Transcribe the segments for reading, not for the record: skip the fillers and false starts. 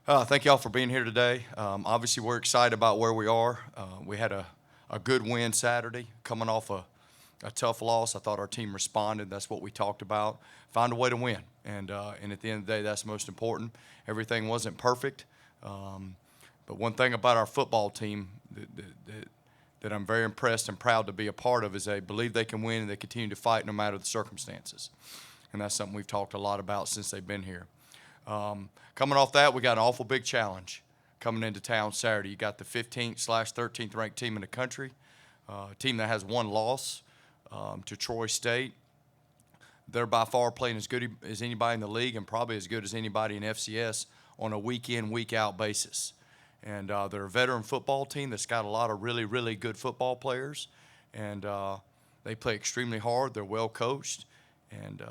Thank y'all for being here today. Obviously, we're excited about where we are. We had a good win Saturday, coming off a tough loss. I thought our team responded. That's what we talked about. Find a way to win, and at the end of the day, that's most important. Everything wasn't perfect, but one thing about our football team that I'm very impressed and proud to be a part of is they believe they can win and they continue to fight no matter the circumstances, and that's something we've talked a lot about since they've been here. Coming off that, we got an awful big challenge coming into town Saturday. You got the 15th/13th ranked team in the country, a team that has one loss to Troy State. They're by far playing as good as anybody in the league and probably as good as anybody in FCS on a week-in, week-out basis. And they're a veteran football team that's got a lot of really, really good football players, and they play extremely hard. They're well coached, and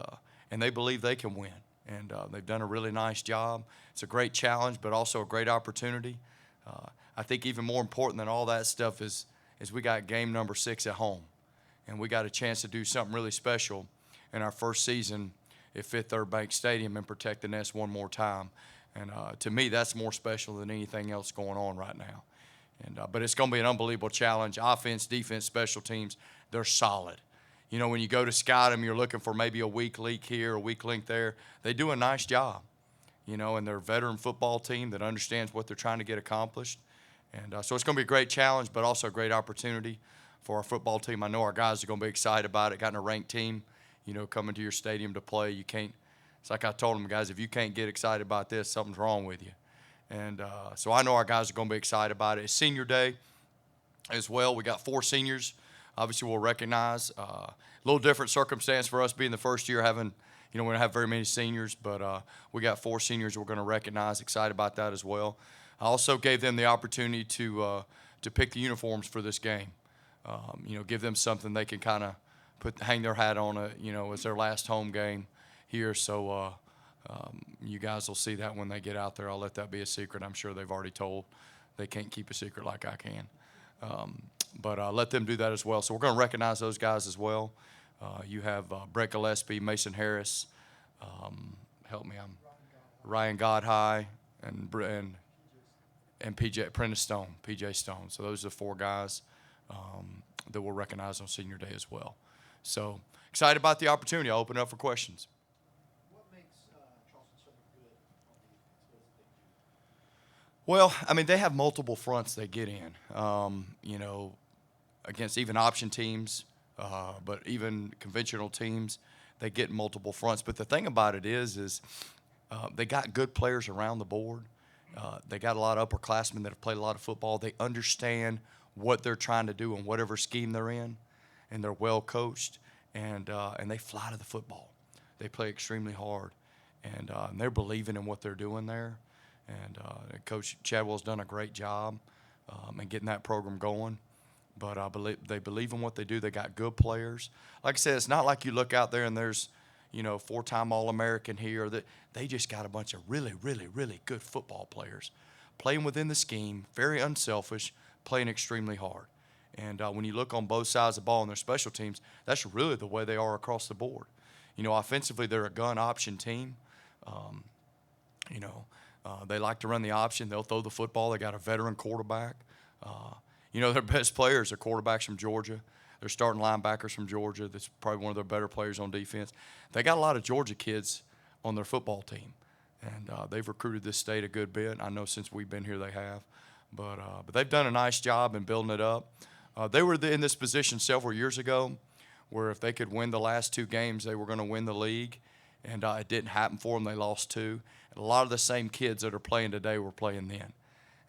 they believe they can win. And they've done a really nice job. It's a great challenge, but also a great opportunity. I think even more important than all that stuff is we got game number 6 at home, and we got a chance to do something really special in our first season at Fifth Third Bank Stadium and protect the nest one more time. And to me, that's more special than anything else going on right now. And but it's going to be an unbelievable challenge. Offense, defense, special teams, they're solid. You know, when you go to scout them, you're looking for maybe a weak link here, a weak link there. They do a nice job, you know, and they're a veteran football team that understands what they're trying to get accomplished. And so it's going to be a great challenge, but also a great opportunity for our football team. I know our guys are going to be excited about it. Got a ranked team, you know, coming to your stadium to play. You can't, it's like I told them, guys, if you can't get excited about this, something's wrong with you. And so I know our guys are going to be excited about it. It's senior day as well. We got 4 seniors. Obviously, we'll recognize a little different circumstance for us being the first year having, you know, we don't have very many seniors, but we got 4 seniors we're going to recognize. Excited about that as well. I also gave them the opportunity to pick the uniforms for this game. You know, give them something they can kind of hang their hat on it. You know, it's their last home game here, so you guys will see that when they get out there. I'll let that be a secret. I'm sure they've already told. They can't keep a secret like I can. But let them do that as well. So we're going to recognize those guys as well. You have Brett Gillespie, Mason Harris, help me, I'm Ryan Godhigh, and PJ Prentice Stone, PJ Stone. So those are the 4 guys that we'll recognize on senior day as well. So excited about the opportunity. I'll open it up for questions. What makes Charleston so good on defense? Well, I mean, they have multiple fronts they get in. You know, against even option teams, but even conventional teams, they get multiple fronts. But the thing about it is they got good players around the board. They got a lot of upperclassmen that have played a lot of football. They understand what they're trying to do and whatever scheme they're in, and they're well coached, and they fly to the football. They play extremely hard, and they're believing in what they're doing there. And Coach Chadwell's done a great job in getting that program going. But they believe in what they do. They got good players. Like I said, it's not like you look out there and there's, you know, 4-time All-American here. That they just got a bunch of really, really, really good football players playing within the scheme, very unselfish, playing extremely hard. And when you look on both sides of the ball and their special teams, that's really the way they are across the board. You know, offensively, they're a gun option team. You know, they like to run the option. They'll throw the football. They got a veteran quarterback. You know, their best players are quarterbacks from Georgia. They're starting linebackers from Georgia. That's probably one of their better players on defense. They got a lot of Georgia kids on their football team, and they've recruited this state a good bit. I know since we've been here they have. But they've done a nice job in building it up. They were in this position several years ago where if they could win the last 2 games, they were going to win the league, and it didn't happen for them. They lost 2. And a lot of the same kids that are playing today were playing then.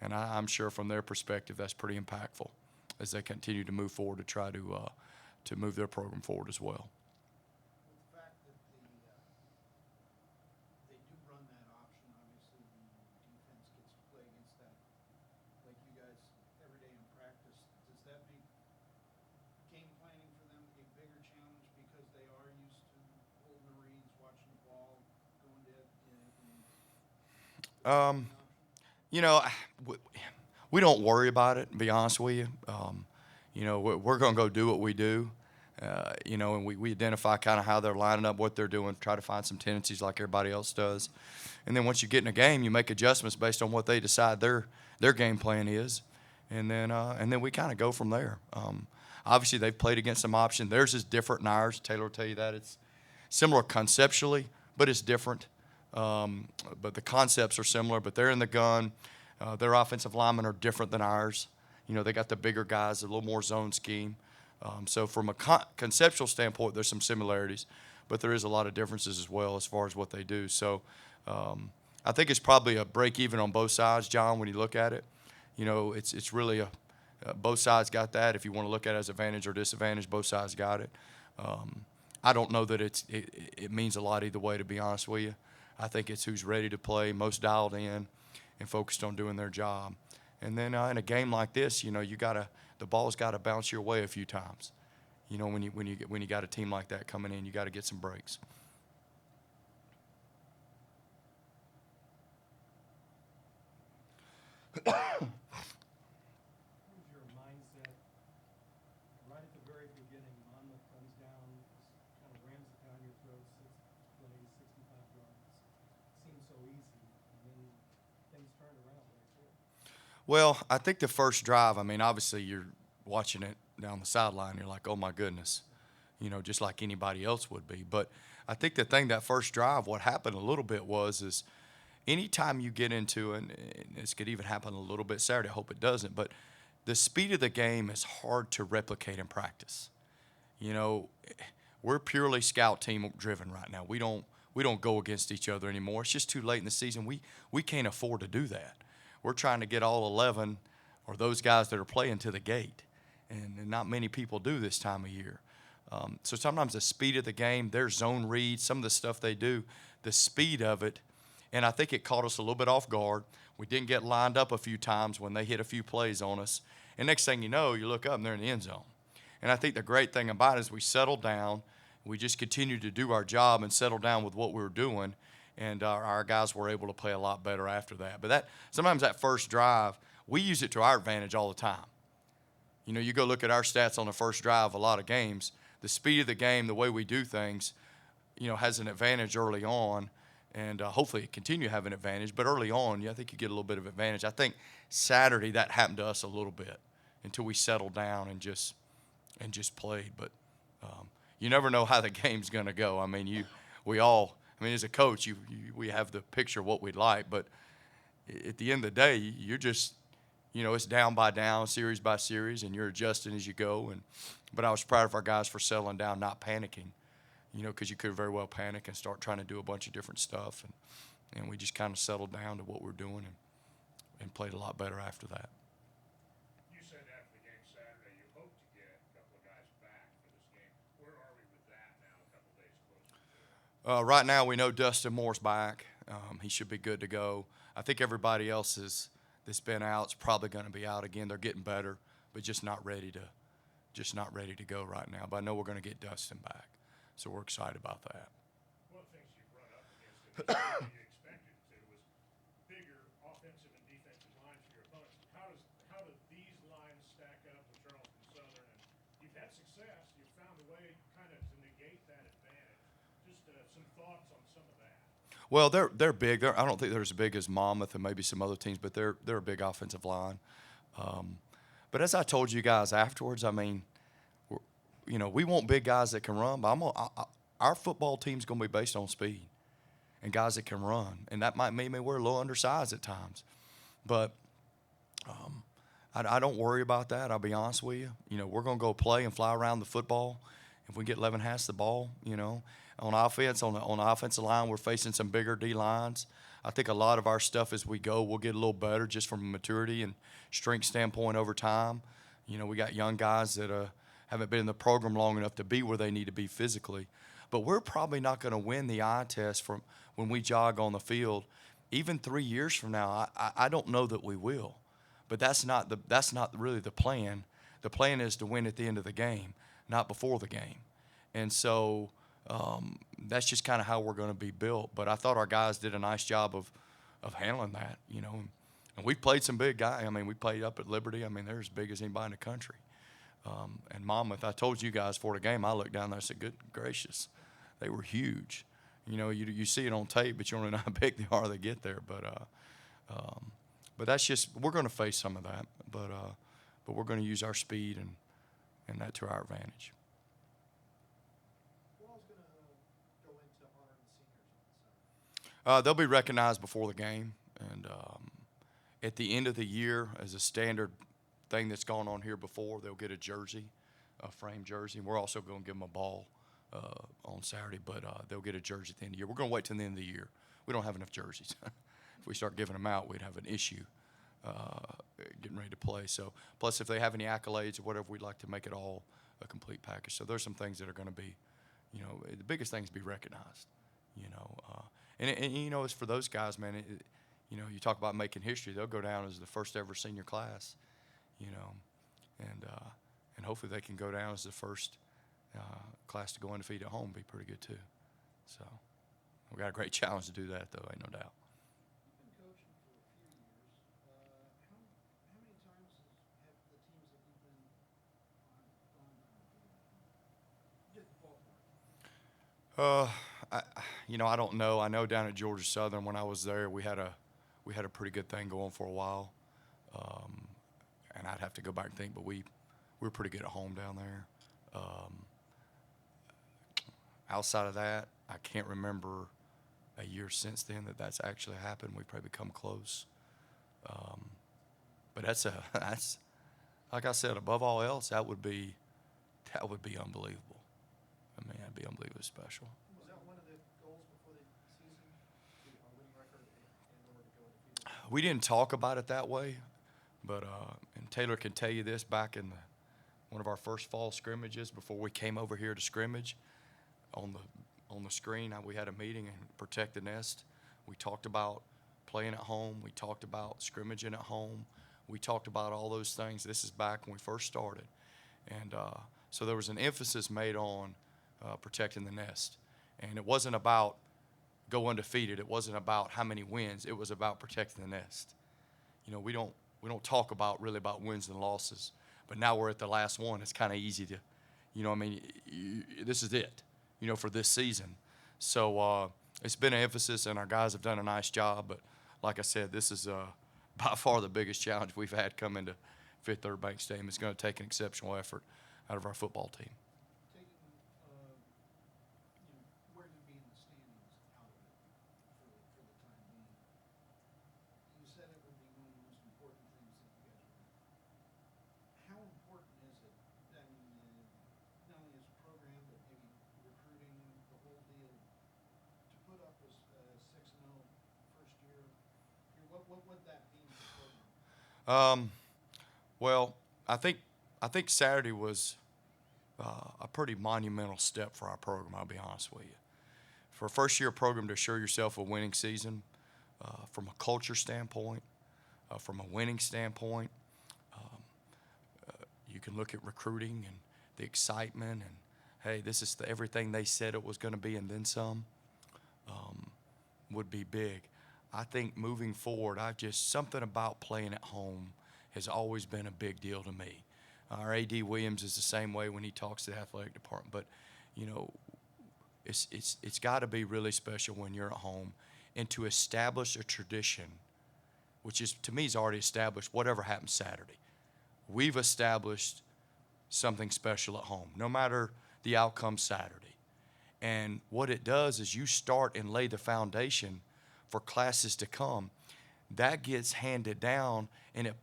And I'm sure from their perspective that's pretty impactful as they continue to move forward to try to move their program forward as well. With the fact that they do run that option, obviously the defense gets to play against that, like you guys, every day in practice. Does that make game planning for them a bigger challenge because they are used to holding the reads, watching the ball, going to it You know, we don't worry about it, to be honest with you. You know, we're going to go do what we do. And we identify kind of how they're lining up, what they're doing, try to find some tendencies like everybody else does. And then once you get in a game, you make adjustments based on what they decide their game plan is, and then we kind of go from there. Obviously, they've played against some options. Theirs is different than ours. Taylor will tell you that. It's similar conceptually, but it's different. But the concepts are similar, but they're in the gun. Their offensive linemen are different than ours. They got the bigger guys, a little more zone scheme. So from a conceptual standpoint, there's some similarities, but there is a lot of differences as well as far as what they do. So I think it's probably a break even on both sides, John, when you look at it. It's really both sides got that. If you want to look at it as advantage or disadvantage, both sides got it. I don't know that it means a lot either way, to be honest with you. I think it's who's ready to play, most dialed in, and focused on doing their job. And then in a game like this, the ball's got to bounce your way a few times. When you got a team like that coming in, you got to get some breaks. What was your mindset right at the very beginning? Monmouth comes down, kind of rams it down your throat, 6 plays, 65 yards. Seems so easy, and then things turned around right there. Well, I think the first drive, obviously you're watching it down the sideline. You're like, oh, my goodness, just like anybody else would be. But I think the thing that first drive, what happened a little bit is anytime you get into, and this could even happen a little bit Saturday, I hope it doesn't, but the speed of the game is hard to replicate in practice. We're purely scout team driven right now. We don't go against each other anymore. It's just too late in the season. We can't afford to do that. We're trying to get all 11 or those guys that are playing to the gate, and not many people do this time of year. So sometimes the speed of the game, their zone reads, some of the stuff they do, the speed of it, and I think it caught us a little bit off guard. We didn't get lined up a few times when they hit a few plays on us. And next thing you know, you look up and they're in the end zone. And I think the great thing about it is we settled down. We just continued to do our job and settle down with what we were doing. And our guys were able to play a lot better after that. But sometimes that first drive, we use it to our advantage all the time. You go look at our stats on the first drive, a lot of games. The speed of the game, the way we do things, has an advantage early on. And hopefully continue to have an advantage. But early on, I think you get a little bit of advantage. I think Saturday that happened to us a little bit until we settled down and just played. But you never know how the game's going to go. As a coach, we have the picture of what we'd like. But at the end of the day, you're just, it's down by down, series by series, and you're adjusting as you go. But I was proud of our guys for settling down, not panicking. Because you could very well panic and start trying to do a bunch of different stuff. And we just kind of settled down to what we're doing and played a lot better after that. You said after the game Saturday you hope to get a couple of guys back for this game. Where are we with that now, a couple of days closer to it? Right now we know Dustin Moore's back. He should be good to go. I think everybody else that's been out is probably going to be out again. They're getting better, but just not ready to go right now. But I know we're going to get Dustin back. So we're excited about that. One of the things you've run up against in this game you expected to was bigger offensive and defensive lines for your opponents. How do these lines stack up with Charleston Southern? And you've had success. You've found a way kind of to negate that advantage. Just some thoughts on some of that. Well, they're big. I don't think they're as big as Monmouth and maybe some other teams, but they're a big offensive line. But as I told you guys afterwards, we want big guys that can run, but our football team's going to be based on speed and guys that can run. And that might mean we're a little undersized at times. But I don't worry about that, I'll be honest with you. We're going to go play and fly around the football. If we get 11 halves the ball, on offense, on the offensive line, we're facing some bigger D lines. I think a lot of our stuff as we go, we'll get a little better just from a maturity and strength standpoint over time. We got young guys that haven't been in the program long enough to be where they need to be physically. But we're probably not going to win the eye test from when we jog on the field. Even 3 years from now, I don't know that we will. But that's not really the plan. The plan is to win at the end of the game, not before the game. And so that's just kind of how we're going to be built. But I thought our guys did a nice job of handling that, And we played some big guys. We played up at Liberty. They're as big as anybody in the country. And Monmouth, I told you guys before the game, I looked down there and said, good gracious, they were huge. You know, you see it on tape, but you don't know how big they are. They get there, but that's just, we're going to face some of that. But we're going to use our speed and that to our advantage. Who all's gonna go into honoring the seniors on Saturday? They'll be recognized before the game, and at the end of the year, as a standard thing that's gone on here before, they'll get a jersey, a framed jersey. And we're also going to give them a ball on Saturday, but they'll get a jersey at the end of the year. We're going to wait till the end of the year. We don't have enough jerseys. If we start giving them out, we'd have an issue getting ready to play. So, plus if they have any accolades or whatever, we'd like to make it all a complete package. So there's some things that are going to be, you know, the biggest thing is be recognized, you know. And you know, it's for those guys, man, you know, you talk about making history, they'll go down as the first ever senior class, you know, and hopefully they can go down as the first class to go undefeated at home, be pretty good too. So we got a great challenge to do that, though, ain't no doubt. You've been coaching for a few years. How many times have the teams that you've been on gone get the ballpark? You know, I don't know. I know down at Georgia Southern when I was there, we had a pretty good thing going for a while, and I'd have to go back and think, but we were pretty good at home down there. Outside of that, I can't remember a year since then that's actually happened. We've probably come close, but that's like I said, above all else, that would be unbelievable. I mean, that'd be unbelievably special. Was that one of the goals before the season? A winning record in order to go undefeated? We didn't talk about it that way, but and Taylor can tell you this, back in one of our first fall scrimmages before we came over here to scrimmage, on the screen, we had a meeting and protect the nest. We talked about playing at home. We talked about scrimmaging at home. We talked about all those things. This is back when we first started, and so there was an emphasis made on protecting the nest, and it wasn't about go undefeated. It wasn't about how many wins. It was about protecting the nest. You know, we don't talk about wins and losses, but now we're at the last one. It's kind of easy to, you know, I mean, this is it, you know, for this season. So it's been an emphasis, and our guys have done a nice job. But like I said, this is by far the biggest challenge we've had coming to Fifth Third Bank Stadium. It's going to take an exceptional effort out of our football team. Taking, where you be in the standings out of it for the time being. You said it would be one of the most important things that you guys would do. How important is it, I mean, not only as a program, but maybe recruiting, the whole deal, to put up a 6-0 first year? What would that mean to the program? Well, I think Saturday was a pretty monumental step for our program, I'll be honest with you. For a first-year program to assure yourself a winning season, from a culture standpoint, from a winning standpoint, you can look at recruiting and the excitement and, hey, this is everything they said it was going to be and then some, would be big. I think moving forward, something about playing at home has always been a big deal to me. Our A.D. Williams is the same way when he talks to the athletic department. But, you know, it's got to be really special when you're at home, and to establish a tradition, which is, to me, is already established, whatever happens Saturday. We've established something special at home, no matter the outcome Saturday. And what it does is you start and lay the foundation for classes to come. That gets handed down, and it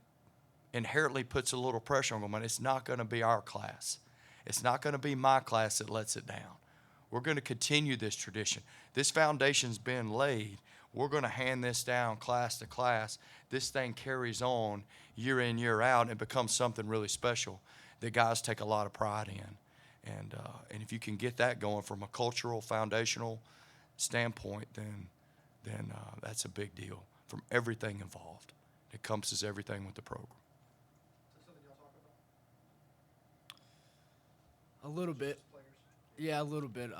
inherently puts a little pressure on them. And it's not going to be our class. It's not going to be my class that lets it down. We're going to continue this tradition. This foundation's been laid. We're going to hand this down class to class. This thing carries on year in, year out, and it becomes something really special that guys take a lot of pride in. And if you can get that going from a cultural, foundational standpoint, then that's a big deal from everything involved. It encompasses everything with the program. Is that something y'all talk about? A little bit. Players? Yeah, a little bit.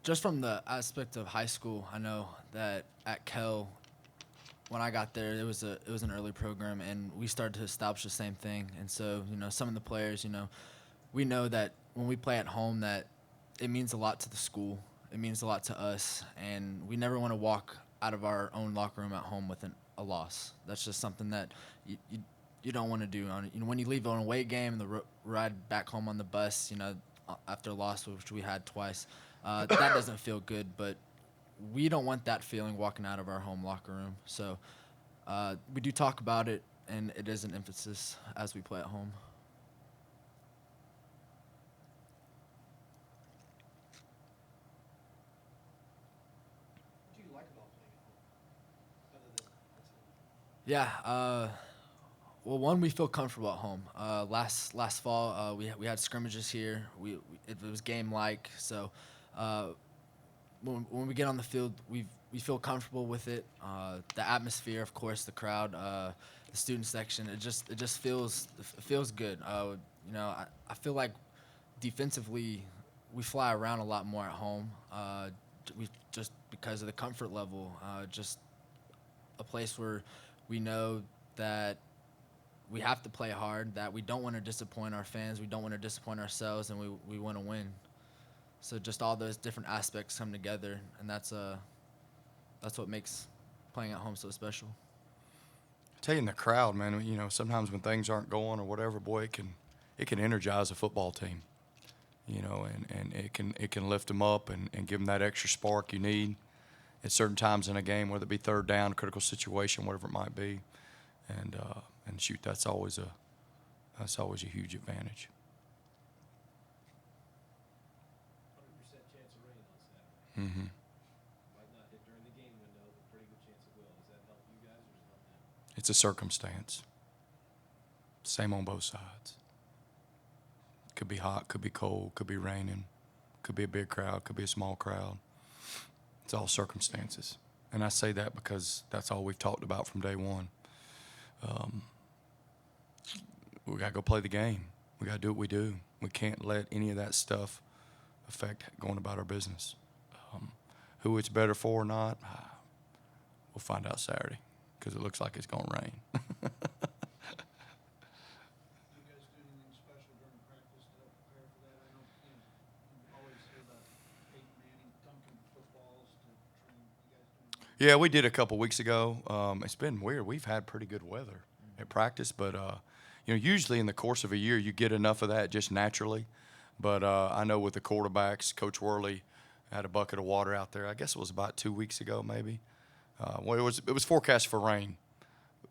Just from the aspect of high school, I know that at Kell, when I got there, it was an early program, and we started to establish the same thing. And so, some of the players, we know that when we play at home, that it means a lot to the school. It means a lot to us, and we never want to walk out of our own locker room at home with a loss. That's just something that you don't want to do. When you leave on a away game, the ride back home on the bus, after a loss, which we had twice, that doesn't feel good. But we don't want that feeling walking out of our home locker room. So we do talk about it, and it is an emphasis as we play at home. What do you like about playing at home? Other than Yeah. Well, one, we feel comfortable at home. Last fall, we had scrimmages here. It was game-like. So when we get on the field, we feel comfortable with it. The atmosphere, of course, the crowd, the student section. It just feels good. I feel like defensively we fly around a lot more at home. We just because of the comfort level. Just a place where we know that we have to play hard, that we don't want to disappoint our fans, we don't want to disappoint ourselves, and we want to win. So just all those different aspects come together, and that's what makes playing at home so special. Tell you in the crowd, man, sometimes when things aren't going or whatever, boy, it can energize a football team, and it can lift them up and give them that extra spark you need at certain times in a game, whether it be third down, critical situation, whatever it might be. And shoot, that's always a huge advantage. 100% chance of rain on Saturday. Mm-hmm. Might not hit during the game window, but pretty good chance it will. Does that help you guys or does it help them? It's a circumstance. Same on both sides. Could be hot, could be cold, could be raining, could be a big crowd, could be a small crowd. It's all circumstances. And I say that because that's all we've talked about from day one. We got to go play the game. We got to do what we do. We can't let any of that stuff affect going about our business. Who it's better for or not, we'll find out Saturday because it looks like it's going to rain. Do you guys do anything special during practice to help prepare for that? I know, you always hear about Peyton Manning dunking footballs to train. You guys do anything? Yeah, we did a couple weeks ago. It's been weird. We've had pretty good weather at practice, but usually in the course of a year you get enough of that just naturally. But I know with the quarterbacks, Coach Worley had a bucket of water out there. I guess it was about 2 weeks ago, maybe. Well, it was forecast for rain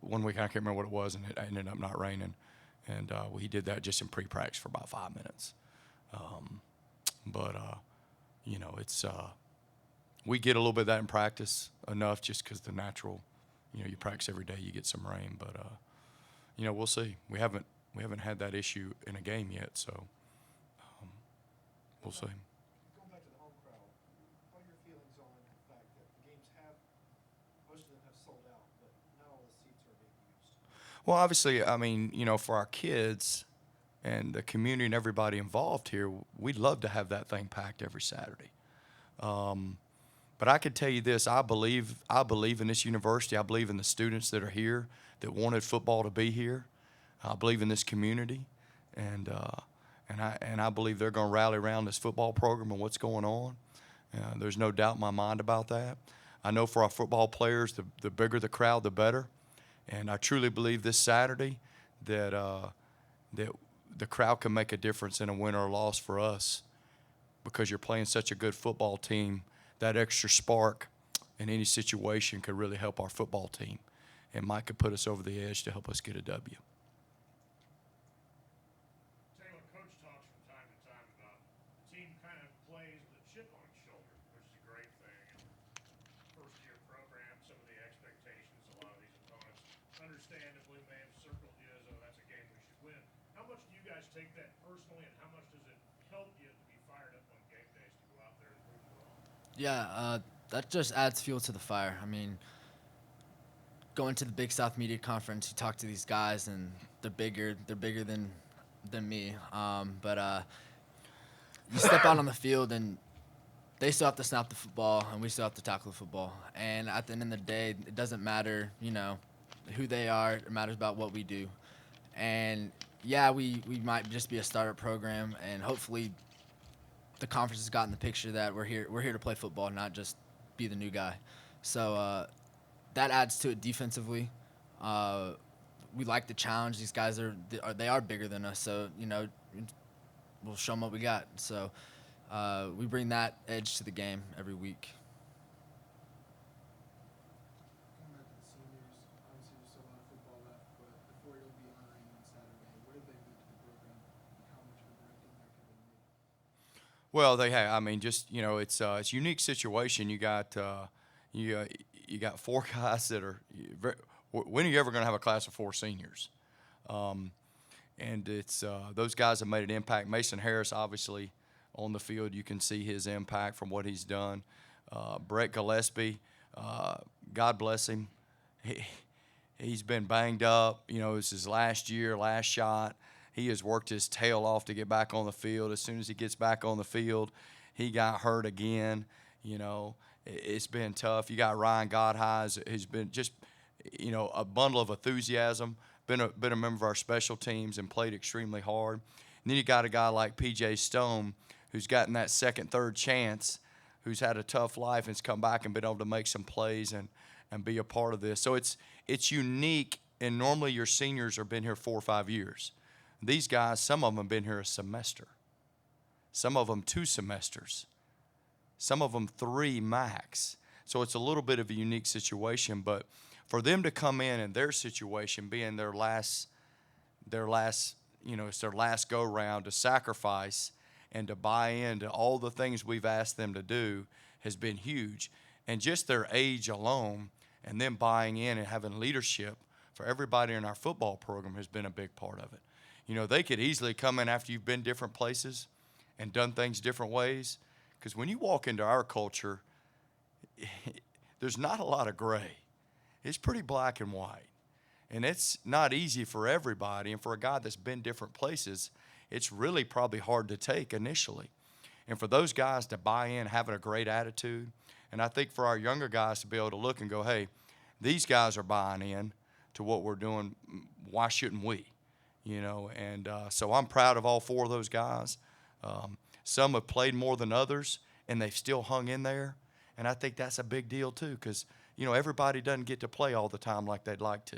1 week. I can't remember what it was, and it ended up not raining. And he did that just in pre-practice for about 5 minutes. It's we get a little bit of that in practice enough just because the natural, you practice every day, you get some rain. But we'll see. We haven't had that issue in a game yet, so we'll see. Going back to the home crowd, what are your feelings on the fact that the games most of them have sold out, but not all the seats are being used? Well, obviously, for our kids and the community and everybody involved here, we'd love to have that thing packed every Saturday. But I could tell you this: I believe in this university. I believe in the students that are here that wanted football to be here. I believe in this community, and I believe they're going to rally around this football program and what's going on. There's no doubt in my mind about that. I know for our football players, the bigger the crowd, the better. And I truly believe this Saturday that the crowd can make a difference in a win or a loss for us because you're playing such a good football team. That extra spark in any situation could really help our football team. And Mike could put us over the edge to help us get a W. Taylor, Coach talks from time to time about the team kind of plays with a chip on its shoulder, which is a great thing. And first-year program, some of the expectations, a lot of these opponents, understandably, may have circled you as, oh, that's a game we should win. How much do you guys take that personally, and how much does it help you to be fired up on game days to go out there and prove it wrong? Yeah, that just adds fuel to the fire. I mean, going to the Big South Media Conference, you talk to these guys, and they're bigger than me. But you step out on the field, and they still have to snap the football, and we still have to tackle the football. And at the end of the day, it doesn't matter, who they are. It matters about what we do. And yeah, we might just be a startup program, and hopefully the conference has gotten the picture that we're here to play football, not just be the new guy. So that adds to it defensively. We like the challenge. These guys they are bigger than us, so we'll show them what we got. So we bring that edge to the game every week. Going back to the seniors, obviously there's still a lot of football left, but before you'll be behind on Saturday, what have they mean to the program, and how much of a direct impact have they made? Well, they have. I mean, just it's a unique situation. You got you got four guys that are. When are you ever going to have a class of four seniors? And it's those guys have made an impact. Mason Harris, obviously, on the field, you can see his impact from what he's done. Brett Gillespie, God bless him. He's been banged up. It's his last year, last shot. He has worked his tail off to get back on the field. As soon as he gets back on the field, he got hurt again. It's been tough. You got Ryan Godhigh, who's been just, a bundle of enthusiasm. Been a member of our special teams and played extremely hard. And then you got a guy like P.J. Stone, who's gotten that second, third chance, who's had a tough life and has come back and been able to make some plays and be a part of this. So it's unique, and normally your seniors have been here 4 or 5 years. These guys, some of them have been here a semester. Some of them 2 semesters. Some of them 3 max. So it's a little bit of a unique situation, but for them to come in their situation being their last, it's their last go round to sacrifice and to buy into all the things we've asked them to do has been huge. And just their age alone and them buying in and having leadership for everybody in our football program has been a big part of it. They could easily come in after you've been different places and done things different ways. Because when you walk into our culture, there's not a lot of gray. It's pretty black and white. And it's not easy for everybody. And for a guy that's been different places, it's really probably hard to take initially. And for those guys to buy in, having a great attitude, and I think for our younger guys to be able to look and go, hey, these guys are buying in to what we're doing. Why shouldn't we? So I'm proud of all 4 of those guys. Some have played more than others, and they've still hung in there. And I think that's a big deal too, because everybody doesn't get to play all the time like they'd like to.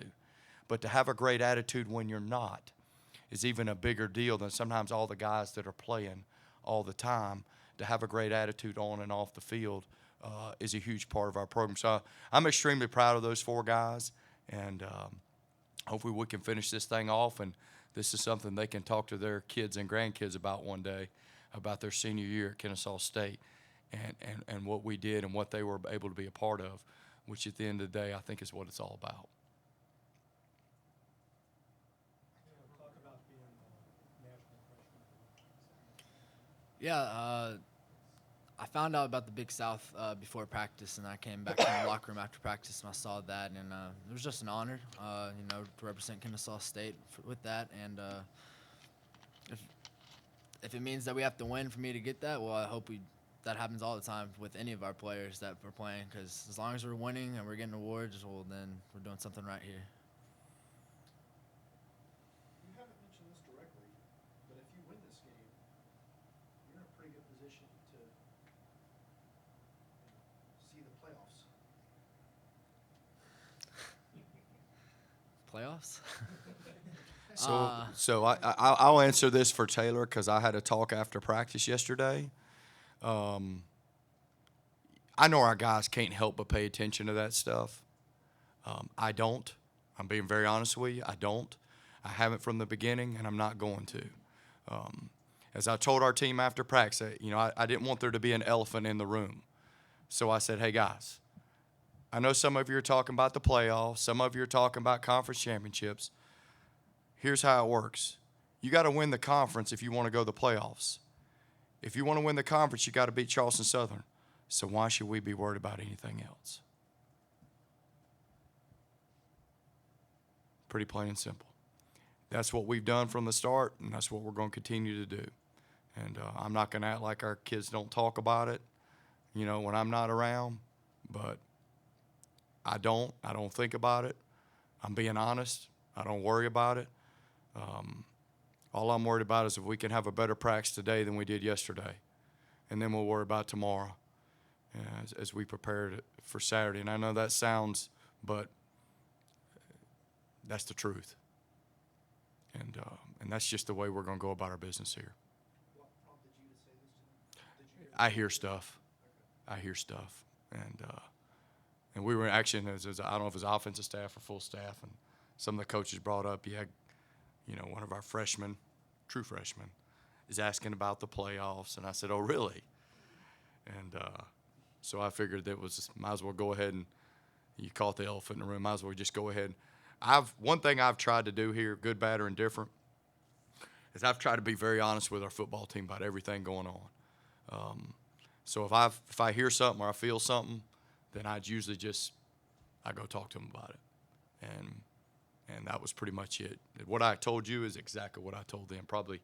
But to have a great attitude when you're not is even a bigger deal than sometimes all the guys that are playing all the time. To have a great attitude on and off the field is a huge part of our program. So I'm extremely proud of those 4 guys, and hopefully we can finish this thing off, and this is something they can talk to their kids and grandkids about one day, about their senior year at Kennesaw State and what we did and what they were able to be a part of, which at the end of the day I think is what it's all about. Talk about being a national freshman. Yeah, I found out about the Big South before practice, and I came back from the locker room after practice, and I saw that, and it was just an honor, to represent Kennesaw State with that. And if it means that we have to win for me to get that, well, I hope that happens all the time with any of our players that we're playing, because as long as we're winning and we're getting awards, well, then we're doing something right here. You haven't mentioned this directly, but if you win this game, you're in a pretty good position to see the playoffs. Playoffs? So I'll answer this for Taylor, because I had a talk after practice yesterday. I know our guys can't help but pay attention to that stuff. I don't. I'm being very honest with you. I don't. I haven't from the beginning, and I'm not going to. As I told our team after practice, I didn't want there to be an elephant in the room. So I said, hey, guys, I know some of you are talking about the playoffs. Some of you are talking about conference championships. Here's how it works. You got to win the conference if you want to go to the playoffs. If you want to win the conference, you got to beat Charleston Southern. So why should we be worried about anything else? Pretty plain and simple. That's what we've done from the start, and that's what we're going to continue to do. And I'm not going to act like our kids don't talk about it. when I'm not around, but I don't think about it. I'm being honest. I don't worry about it. All I'm worried about is if we can have a better practice today than we did yesterday. And then we'll worry about tomorrow as we prepare for Saturday. And I know that sounds, but that's the truth. And that's just the way we're going to go about our business here. What prompted you to say this to them? Did you I hear stuff. And we were actually, I don't know if it was offensive staff or full staff, and some of the coaches brought up, one of our freshmen, true freshmen, is asking about the playoffs, and I said, "Oh, really?" And so I figured might as well go ahead and you caught the elephant in the room. Might as well just go ahead. One thing I've tried to do here, good, bad, or indifferent, is I've tried to be very honest with our football team about everything going on. So if I hear something or I feel something, then I'd usually I go talk to them about it, and that was pretty much it. What I told you is exactly what I told them, probably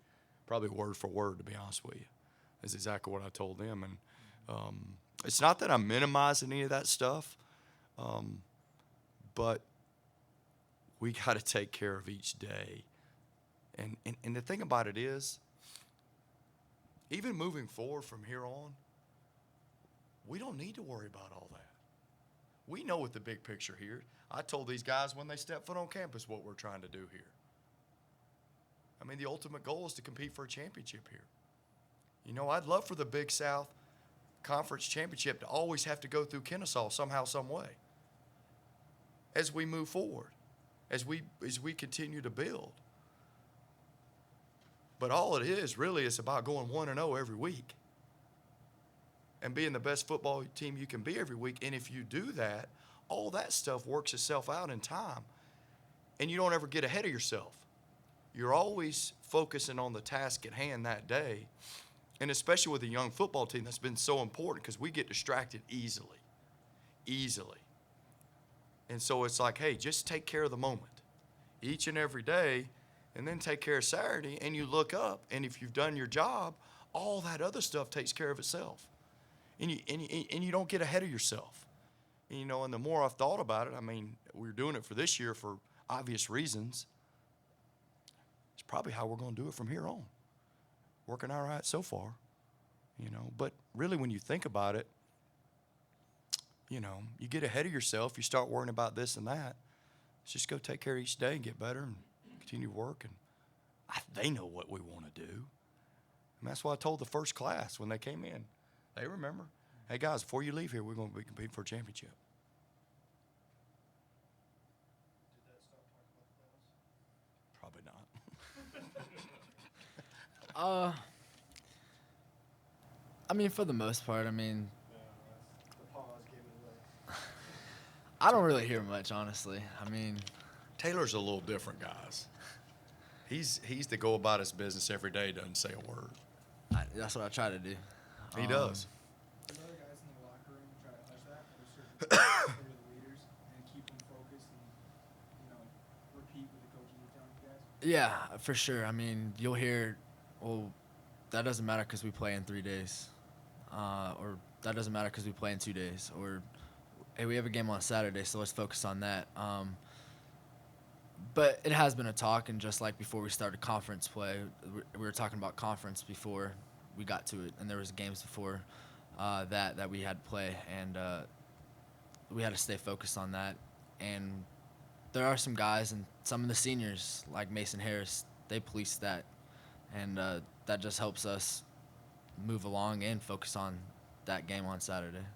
word for word, to be honest with you, is exactly what I told them. And it's not that I'm minimizing any of that stuff, but we got to take care of each day. And the thing about it is, even moving forward from here on, we don't need to worry about all that. We know what the big picture here. I told these guys when they step foot on campus what we're trying to do here. I mean, the ultimate goal is to compete for a championship here. I'd love for the Big South Conference Championship to always have to go through Kennesaw somehow, some way. As we move forward, as we continue to build. But all it is really is about going 1-0 every week and being the best football team you can be every week. And if you do that, all that stuff works itself out in time, and you don't ever get ahead of yourself. You're always focusing on the task at hand that day, and especially with a young football team, that's been so important because we get distracted easily. And so it's like, hey, just take care of the moment each and every day, and then take care of Saturday, and you look up, and if you've done your job, all that other stuff takes care of itself. And you don't get ahead of yourself. And the more I've thought about it, I mean, we're doing it for this year for obvious reasons. It's probably how we're going to do it from here on. Working all right so far, But really, when you think about it, you get ahead of yourself. You start worrying about this and that. Just go take care of each day and get better and continue to work. And they know what we want to do. And that's why I told the first class when they came in. They remember, hey, guys, before you leave here, we're going to be competing for a championship. did that stop talking about the playoffs? Probably not. I mean, for the most part, The pause gave it away. I don't really hear much, honestly. I mean, Taylor's a little different, guys. He's to go about his business every day, doesn't say a word. that's what I try to do. He does. Does other guys in the locker room try to hush that? Or certain people that are the leaders and keep them focused and, repeat what the coaches are telling you guys? Yeah, for sure. I mean, you'll hear, well, that doesn't matter because we play in 3 days. Or that doesn't matter because we play in 2 days. Or, hey, we have a game on Saturday, so let's focus on that. But it has been a talk, and just like before we started conference play, we were talking about conference before we got to it, and there was games before that we had to play, and we had to stay focused on that. And there are some guys and some of the seniors, like Mason Harris, they police that, and that just helps us move along and focus on that game on Saturday.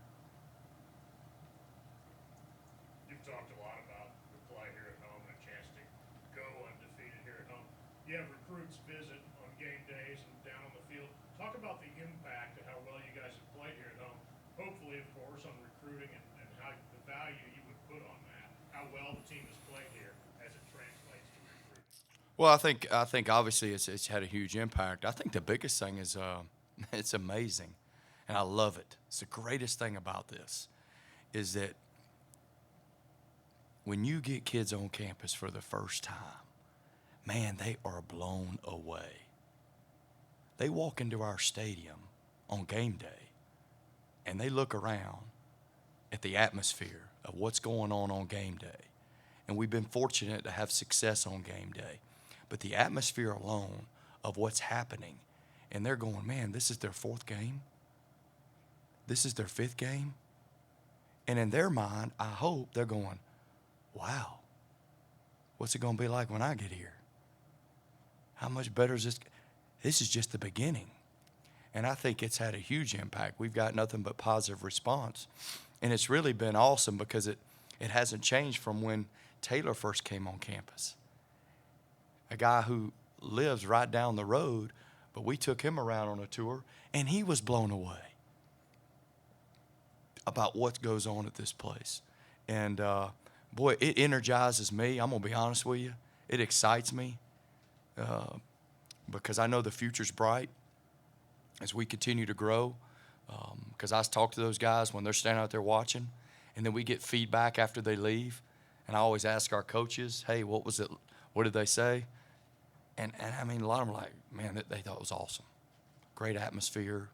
You've talked a lot about the play here at home and a chance to go undefeated here at home. You have recruits visit on game days and down on the field. Talk about the impact of how well you guys have played here at home. Hopefully, of course, on recruiting and how the value you would put on that. How well the team has played here as it translates to recruiting. Well, I think obviously it's had a huge impact. I think the biggest thing is it's amazing, and I love it. It's the greatest thing about this is that when you get kids on campus for the first time, man, they are blown away. They walk into our stadium on game day, and they look around at the atmosphere of what's going on game day. And we've been fortunate to have success on game day. But the atmosphere alone of what's happening, and they're going, man, this is their 4th game. This is their 5th game. And in their mind, I hope they're going, wow, what's it going to be like when I get here? How much better is this? This is just the beginning. And I think it's had a huge impact. We've got nothing but positive response. And it's really been awesome because it hasn't changed from when Taylor first came on campus. A guy who lives right down the road, but we took him around on a tour, and he was blown away about what goes on at this place. And, boy, it energizes me. I'm going to be honest with you. It excites me because I know the future's bright as we continue to grow. Because I talk to those guys when they're standing out there watching, and then we get feedback after they leave. And I always ask our coaches, hey, what was it? What did they say? And I mean, a lot of them are like, man, they thought it was awesome. Great atmosphere,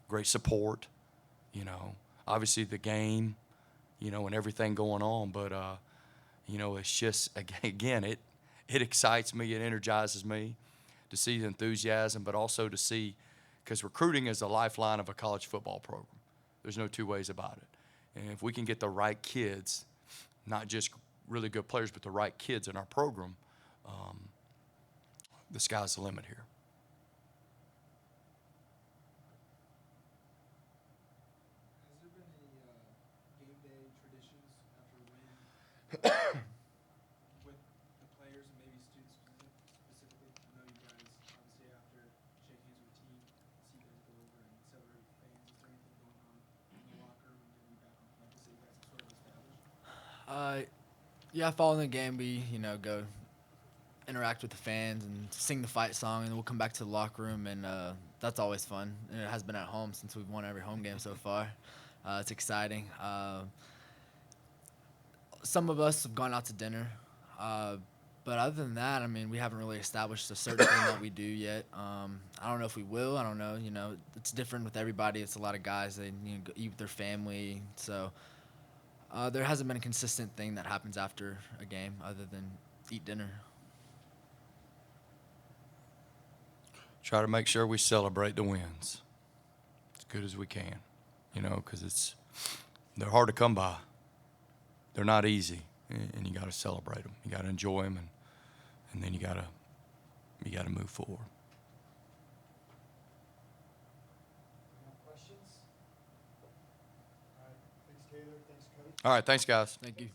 great support, you know. Obviously the game, you know, and everything going on. But, you know, it's just, again, it excites me. It energizes me to see the enthusiasm, but also to see, because recruiting is the lifeline of a college football program. There's no two ways about it. And if we can get the right kids, not just really good players, but the right kids in our program, the sky's the limit here. Has there been any game day traditions after a win with the players and maybe students specifically? I know you guys, obviously, after shake hands with the team, see you guys go over and celebrate with fans. Is there anything going on in the locker room and maybe back on campus that you guys have sort of established? Yeah, following the game, we, you know, go interact with the fans and sing the fight song, and we'll come back to the locker room, and that's always fun. And it has been at home since we've won every home game so far. It's exciting. Some of us have gone out to dinner, but other than that, I mean, we haven't really established a certain thing that we do yet. I don't know if we will. I don't know. You know, it's different with everybody. It's a lot of guys. They go eat with their family, so there hasn't been a consistent thing that happens after a game other than eat dinner. Try to make sure we celebrate the wins as good as we can, you know, because they're hard to come by. They're not easy, and you got to celebrate them. You got to enjoy them, and then you got to move forward. Any more questions? All right, thanks Taylor, thanks Coach. All right, thanks, guys. Thank you.